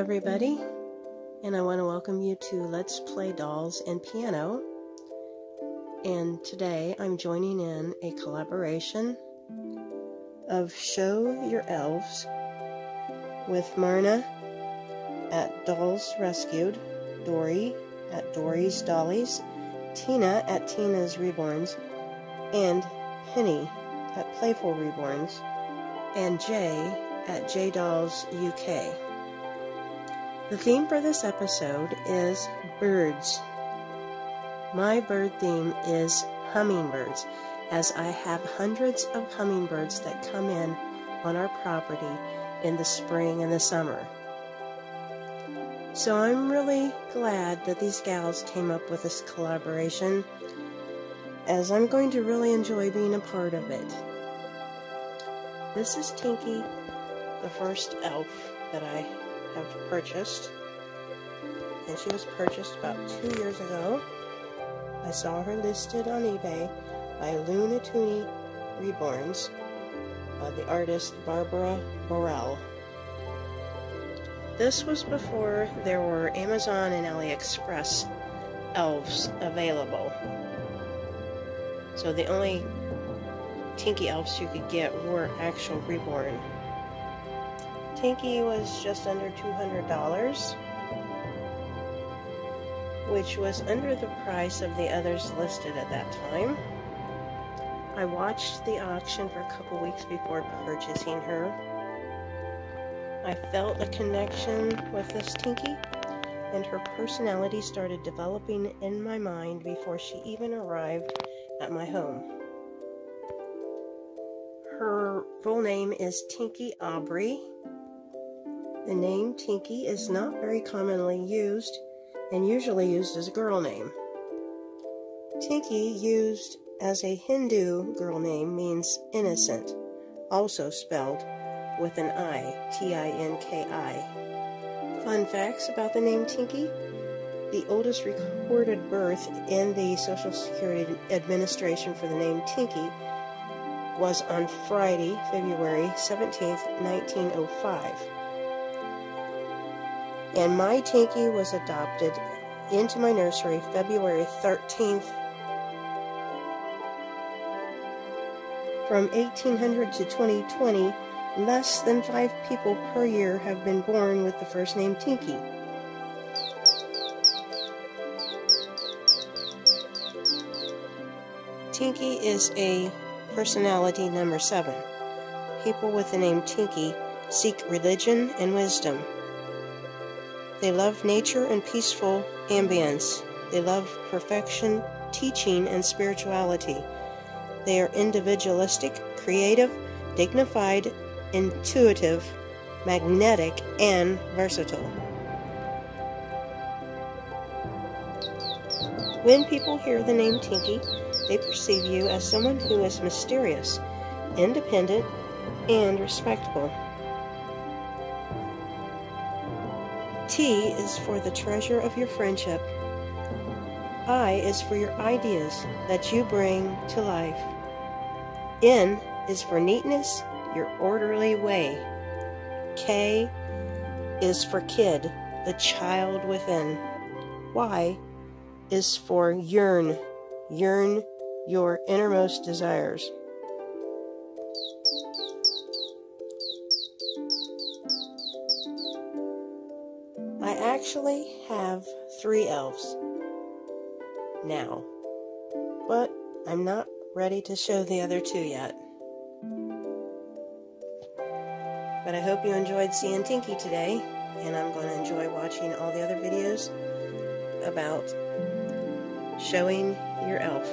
everybody, and I want to welcome you to Let's Play Dolls and Piano. And today I'm joining in a collaboration of Show Your Elves with Myrna at Dolls Rescued, Dory at Dory's Dollies, Tina at Tina's Reborns, and Penny at Playful Reborns, and Jay at JayDolls UK. The theme for this episode is birds. My bird theme is hummingbirds, as I have hundreds of hummingbirds that come in on our property in the spring and the summer. So I'm really glad that these gals came up with this collaboration, as I'm going to really enjoy being a part of it. This is Tinky, the first elf that I have purchased, and she was purchased about 2 years ago. I saw her listed on eBay by Luna Tooney Reborns, the artist Barbara Borrell. This was before there were Amazon and AliExpress elves available, so the only Tinky elves you could get were actual Reborn. Tinky was just under $200, which was under the price of the others listed at that time. I watched the auction for a couple weeks before purchasing her. I felt a connection with this Tinky, and her personality started developing in my mind before she even arrived at my home. Her full name is Tinky Aubrey. The name Tinky is not very commonly used, and usually used as a girl name. Tinky, used as a Hindu girl name, means innocent, also spelled with an I, T-I-N-K-I. Fun facts about the name Tinky: the oldest recorded birth in the Social Security Administration for the name Tinky was on Friday, February 17th, 1905. And my Tinky was adopted into my nursery February 13th. From 1800 to 2020, less than 5 people per year have been born with the first name Tinky. Tinky is a personality number 7. People with the name Tinky seek religion and wisdom. They love nature and peaceful ambience. They love perfection, teaching, and spirituality. They are individualistic, creative, dignified, intuitive, magnetic, and versatile. When people hear the name Tinky, they perceive you as someone who is mysterious, independent, and respectable. T is for the treasure of your friendship. I is for your ideas that you bring to life. N is for neatness, your orderly way. K is for kid, the child within. Y is for yearn your innermost desires. I actually have 3 elves now, but I'm not ready to show the other 2 yet. But I hope you enjoyed seeing Tinky today, and I'm going to enjoy watching all the other videos about showing your elf.